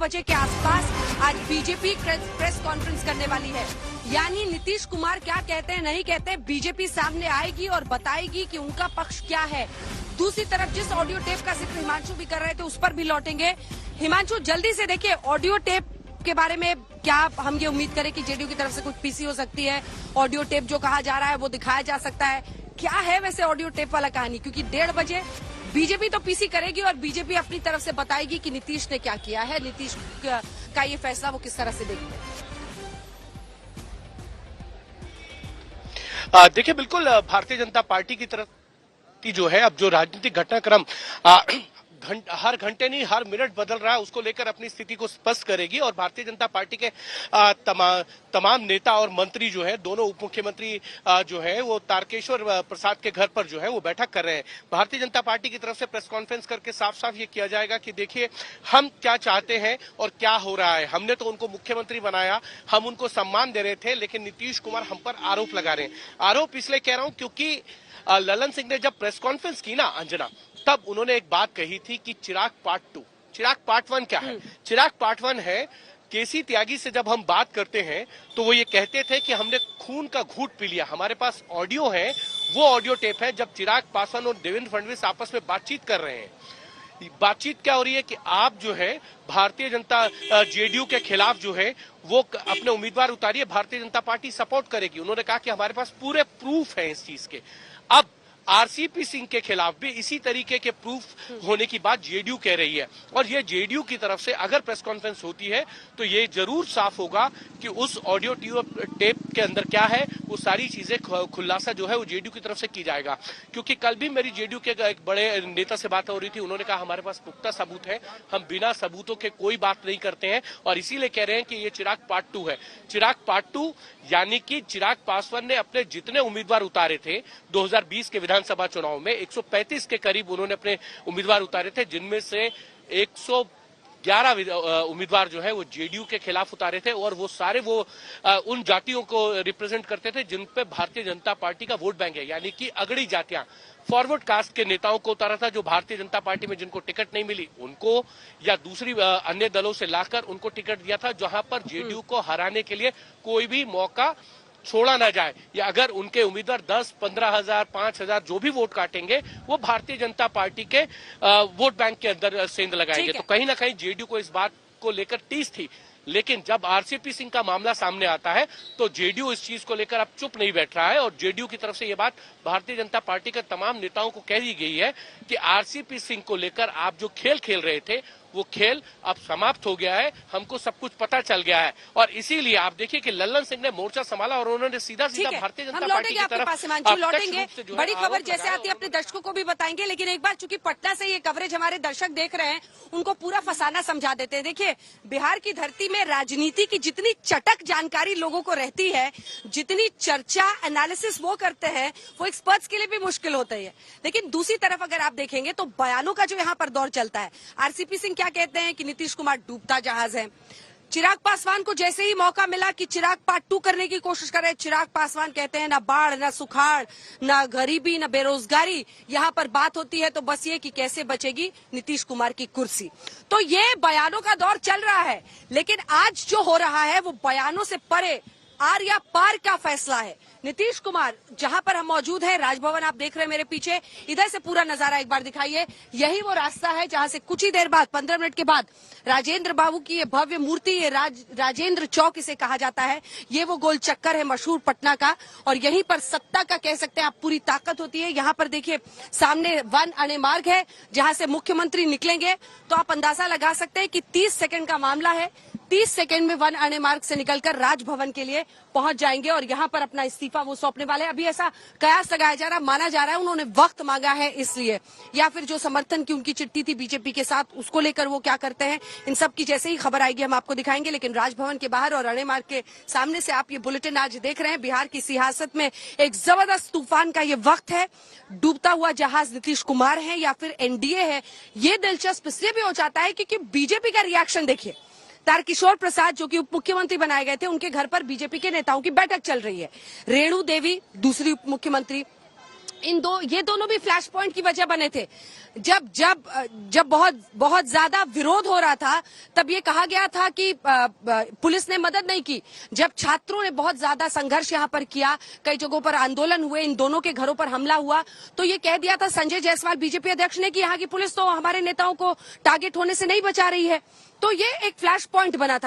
बजे के आसपास आज बीजेपी प्रेस कॉन्फ्रेंस करने वाली है। यानी नीतीश कुमार क्या कहते हैं नहीं कहते, बीजेपी सामने आएगी और बताएगी कि उनका पक्ष क्या है। दूसरी तरफ जिस ऑडियो टेप का जिक्र हिमांशु भी कर रहे थे उस पर भी लौटेंगे। हिमांशु, जल्दी से देखिए, ऑडियो टेप के बारे में क्या हम ये उम्मीद करें कि जेडीयू की तरफ से कुछ पीसी हो सकती है? ऑडियो टेप जो कहा जा रहा है वो दिखाया जा सकता है, क्या है वैसे ऑडियो टेप वाला कहानी? क्योंकि 1:30 बजे बीजेपी तो पीसी करेगी और बीजेपी अपनी तरफ से बताएगी कि नीतीश ने क्या किया है, नीतीश का ये फैसला वो किस तरह से देखते हैं। देखिए, बिल्कुल भारतीय जनता पार्टी की तरफ जो है, अब जो राजनीतिक घटनाक्रम हर घंटे नहीं हर मिनट बदल रहा है, उसको लेकर अपनी स्थिति को स्पष्ट करेगी। और भारतीय जनता पार्टी के तमाम नेता और मंत्री जो है, दोनों उप मुख्यमंत्री जो है वो तारकेश्वर प्रसाद के घर पर जो है वो बैठक कर रहे हैं। भारतीय जनता पार्टी की तरफ से प्रेस कॉन्फ्रेंस करके साफ साफ ये किया जाएगा कि देखिए हम क्या चाहते हैं और क्या हो रहा है। हमने तो उनको मुख्यमंत्री बनाया, हम उनको सम्मान दे रहे थे, लेकिन नीतीश कुमार हम पर आरोप लगा रहे हैं। आरोप इसलिए कह रहा हूं क्योंकि ललन सिंह ने जब प्रेस कॉन्फ्रेंस की ना अंजना, तब उन्होंने एक बात कही थी कि चिराग पार्ट 2, चिराग पार्ट 1 क्या है? चिराग पार्ट 1 है, केसी त्यागी से जब हम बात करते हैं तो वो ये कहते थे कि हमने खून का घूंट पी लिया। हमारे पास ऑडियो है, वो ऑडियो टेप है जब चिराग पासवान और देवेंद्र फडणवीस आपस में बातचीत कर रहे हैं। बातचीत क्या हो रही है कि आप जो है भारतीय जनता जेडीयू के खिलाफ जो है वो अपने उम्मीदवार उतारिए, भारतीय जनता पार्टी सपोर्ट करेगी। उन्होंने कहा कि हमारे पास पूरे प्रूफ है इस चीज के। अब आरसीपी सिंह के खिलाफ भी इसी तरीके के प्रूफ होने की बात जेडीयू कह रही है। और ये जेडीयू की तरफ से अगर प्रेस कॉन्फ्रेंस होती है तो ये जरूर साफ होगा कि उस ऑडियो टेप के अंदर क्या है, वो सारी चीजें खुलासा जो है वो जेडीयू की तरफ से की जाएगा। क्योंकि कल भी मेरी जेडीयू के एक बड़े नेता से बात हो रही थी, उन्होंने कहा हमारे पास पुख्ता सबूत है, हम बिना सबूतों के कोई बात नहीं करते हैं, और इसीलिए कह रहे हैं कि ये चिराग पार्ट 2 है। चिराग पार्ट 2 यानी कि चिराग पासवान ने अपने जितने उम्मीदवार उतारे थे 2020 के विधानसभा चुनाव में, 135 के करीब उन्होंने अपने उम्मीदवार उतारे थे, जिनमें से 111 उम्मीदवार जो है वो जेडीयू के खिलाफ उतारे थे। और वो सारे वो उन जातियों को रिप्रेजेंट करते थे जिन पे भारतीय जनता पार्टी का वोट बैंक है, यानी कि अगड़ी जातियां, फॉरवर्ड कास्ट के नेताओं को उतारा था, जो भारतीय जनता पार्टी में जिनको टिकट नहीं मिली उनको, या दूसरी अन्य दलों से लाकर उनको टिकट दिया था, जहां पर जेडीयू को हराने के लिए कोई भी मौका छोड़ा ना जाए, या अगर उनके उम्मीदवार 10-15 हजार 5,000 जो भी वोट काटेंगे वो भारतीय जनता पार्टी के वोट बैंक के अंदर सेंध लगाएंगे। तो कहीं ना कहीं जेडीयू को इस बात को लेकर टीस थी। लेकिन जब आरसीपी सिंह का मामला सामने आता है तो जेडीयू इस चीज को लेकर अब चुप नहीं बैठ रहा है, और जेडीयू की तरफ से ये बात भारतीय जनता पार्टी के तमाम नेताओं को कह दी गई है कि आरसीपी सिंह को लेकर आप जो खेल खेल रहे थे वो खेल अब समाप्त हो गया है, हमको सब कुछ पता चल गया है। और इसीलिए आप देखिए कि ललन सिंह ने मोर्चा संभाला और उन्होंने सीधा सीधा भारतीय जनता पार्टी की तरफ लौटेंगे। बड़ी खबर जैसे आती है अपने दर्शकों को भी बताएंगे, लेकिन एक बार चूंकि पटना से ये कवरेज हमारे दर्शक देख रहे हैं, उनको पूरा फसाना समझा देते हैं। देखिए, बिहार की धरती में राजनीति की जितनी चटक जानकारी लोगों को रहती है, जितनी चर्चा एनालिसिस वो करते हैं, वो एक्सपर्ट्स के लिए भी मुश्किल होता है। लेकिन दूसरी तरफ अगर आप देखेंगे तो बयानों का जो यहाँ पर दौर चलता है, आरसीपी सिंह क्या कहते हैं कि नीतीश कुमार डूबता जहाज है। चिराग पासवान को जैसे ही मौका मिला कि चिराग पार्ट 2 करने की कोशिश कर रहे, चिराग पासवान कहते हैं ना बाढ़, ना सुखाड़, ना गरीबी, ना बेरोजगारी, यहाँ पर बात होती है तो बस ये कि कैसे बचेगी नीतीश कुमार की कुर्सी। तो ये बयानों का दौर चल रहा है, लेकिन आज जो हो रहा है वो बयानों से परे आर या पार का फैसला है। नीतीश कुमार जहां पर हम मौजूद हैं, राजभवन आप देख रहे हैं मेरे पीछे, इधर से पूरा नजारा एक बार दिखाइए। यही वो रास्ता है जहां से कुछ ही देर बाद, 15 मिनट के बाद, राजेंद्र बाबू की ये भव्य मूर्ति, ये राजेंद्र चौक इसे कहा जाता है, ये वो गोल चक्कर है मशहूर पटना का, और यहीं पर सत्ता का कह सकते हैं आप पूरी ताकत होती है। यहाँ पर देखिए सामने वन अणे मार्ग है जहां से मुख्यमंत्री निकलेंगे, तो आप अंदाजा लगा सकते हैं कि 30 सेकंड का मामला है। 30 सेकंड में वन अणे मार्ग से निकलकर राजभवन के लिए पहुंच जाएंगे और यहां पर अपना इस्तीफा वो सौंपने वाले हैं। अभी ऐसा कयास लगाया जा रहा, माना जा रहा है उन्होंने वक्त मांगा है इसलिए, या फिर जो समर्थन की उनकी चिट्ठी थी बीजेपी के साथ उसको लेकर वो क्या करते हैं, इन सब की जैसे ही खबर आएगी हम आपको दिखाएंगे। लेकिन राजभवन के बाहर और अणे मार्ग के सामने से आप ये बुलेटिन आज देख रहे हैं। बिहार की सियासत में एक जबरदस्त तूफान का ये वक्त है। डूबता हुआ जहाज नीतीश कुमार है या फिर एनडीए है, ये दिलचस्प इसलिए भी हो जाता है क्योंकि बीजेपी का रिएक्शन देखिए। तारकिशोर प्रसाद जो कि उप मुख्यमंत्री बनाए गए थे, उनके घर पर बीजेपी के नेताओं की बैठक चल रही है। रेणु देवी दूसरी उप मुख्यमंत्री, ये दोनों भी फ्लैश पॉइंट की वजह बने थे। जब बहुत ज्यादा विरोध हो रहा था, तब ये कहा गया था कि पुलिस ने मदद नहीं की। जब छात्रों ने बहुत ज्यादा संघर्ष यहाँ पर किया, कई जगहों पर आंदोलन हुए, इन दोनों के घरों पर हमला हुआ, तो ये कह दिया था संजय जायसवाल बीजेपी अध्यक्ष ने कि यहाँ की पुलिस तो हमारे नेताओं को टारगेट होने से नहीं बचा रही है। तो ये एक फ्लैश पॉइंट बना था।